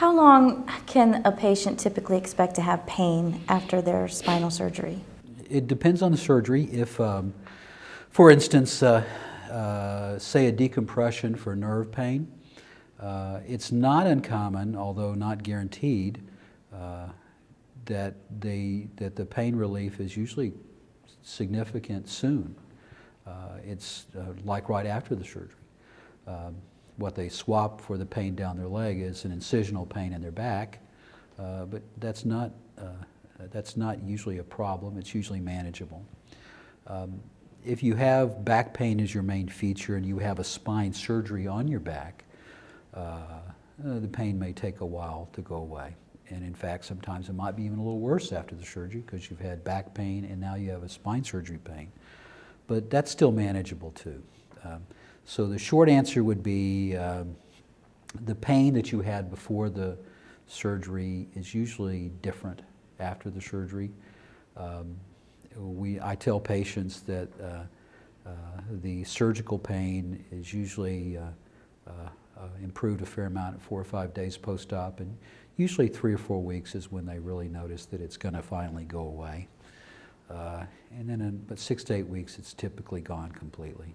How long can a patient typically expect to have pain after their spinal surgery? It depends on the surgery. If, for instance, say a decompression for nerve pain, it's not uncommon, although not guaranteed, that the pain relief is usually significant soon. It's like right after the surgery. What they swap for the pain down their leg is an incisional pain in their back, but that's not usually a problem. It's usually manageable. If you have back pain as your main feature and you have a spine surgery on your back, the pain may take a while to go away. And in fact, sometimes it might be even a little worse after the surgery because you've had back pain and now you have a spine surgery pain. But that's still manageable too. So the short answer would be the pain that you had before the surgery is usually different after the surgery. I tell patients that the surgical pain is usually improved a fair amount at 4 or 5 days post-op, and usually 3 or 4 weeks is when they really notice that it's going to finally go away. And then in about 6 to 8 weeks, it's typically gone completely.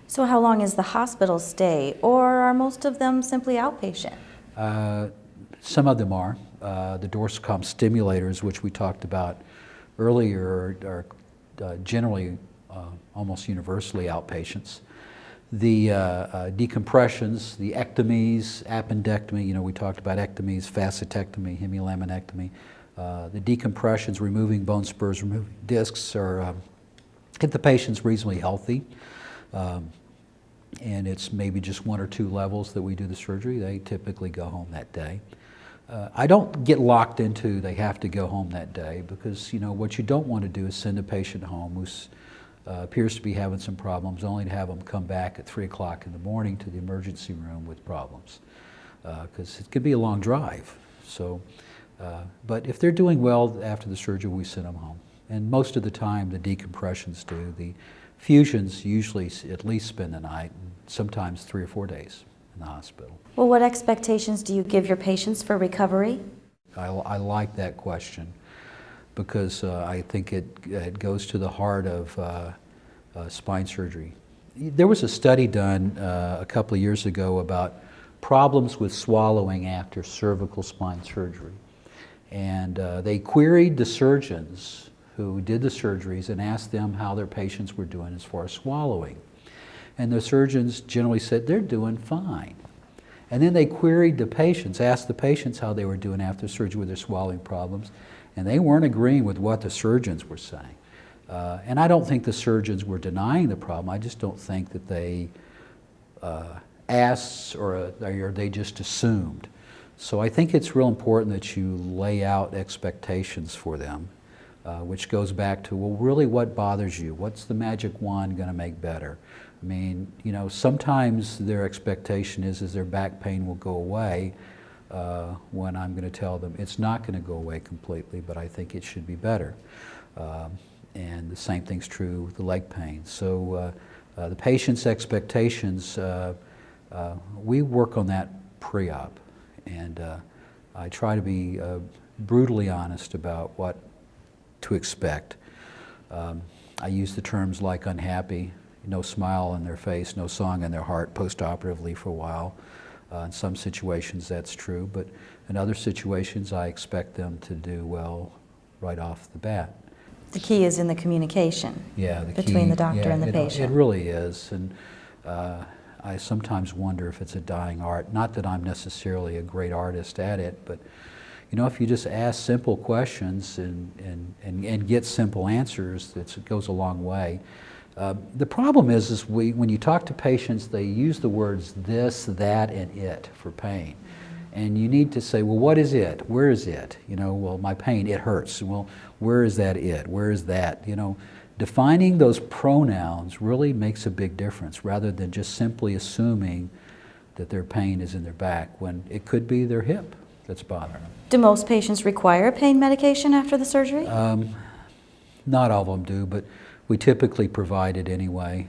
So how long is the hospital stay, or are most of them simply outpatient? Some of them are. The dorsal stimulators, which we talked about earlier, are generally almost universally outpatients. The decompressions, the ectomies, appendectomy, we talked about ectomies, facetectomy, hemilaminectomy. The decompressions, removing bone spurs, removing discs, are if the patient's reasonably healthy, and it's maybe just 1 or 2 levels that we do the surgery, they typically go home that day. I don't get locked into they have to go home that day because what you don't want to do is send a patient home who appears to be having some problems only to have them come back at 3 o'clock in the morning to the emergency room with problems because it could be a long drive. So, but if they're doing well after the surgery, we send them home. And most of the time the decompressions do. The fusions usually at least spend the night, and sometimes 3 or 4 days in the hospital. Well, what expectations do you give your patients for recovery? I like that question because I think it goes to the heart of spine surgery. There was a study done a couple of years ago about problems with swallowing after cervical spine surgery. And they queried the surgeons who did the surgeries and asked them how their patients were doing as far as swallowing. And the surgeons generally said they're doing fine. And then they queried the patients, asked the patients how they were doing after surgery with their swallowing problems, and they weren't agreeing with what the surgeons were saying. And I don't think the surgeons were denying the problem. I just don't think that they asked or they just assumed. So I think it's real important that you lay out expectations for them, which goes back to, well, really what bothers you? What's the magic wand going to make better? I mean, sometimes their expectation is their back pain will go away when I'm going to tell them it's not going to go away completely, but I think it should be better. And the same thing's true with the leg pain. So the patient's expectations, we work on that pre-op. And I try to be brutally honest about what to expect. I use the terms like unhappy, no smile on their face, no song in their heart post-operatively for a while. In some situations that's true, but in other situations I expect them to do well right off the bat. The key is in the communication between the doctor and the patient. It really is. And I sometimes wonder if it's a dying art. Not that I'm necessarily a great artist at it, but if you just ask simple questions and get simple answers, it goes a long way. The problem is when you talk to patients, they use the words this, that, and it for pain. And you need to say, well, what is it? Where is it? Well, my pain, it hurts. Well, where is that it? Where is that? Defining those pronouns really makes a big difference rather than just simply assuming that their pain is in their back when it could be their hip that's bothering them. Do most patients require pain medication after the surgery? Not all of them do, but we typically provide it anyway.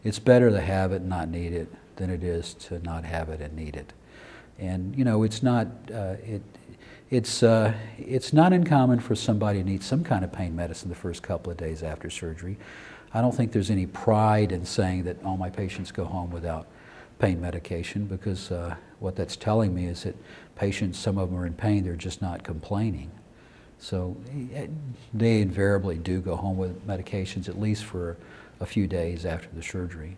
It's better to have it and not need it than it is to not have it and need it. And you know, it's not it's not uncommon for somebody to need some kind of pain medicine the first couple of days after surgery. I don't think there's any pride in saying that all my patients go home without pain medication, because what that's telling me is that patients, some of them are in pain, they're just not complaining. So they invariably do go home with medications at least for a few days after the surgery.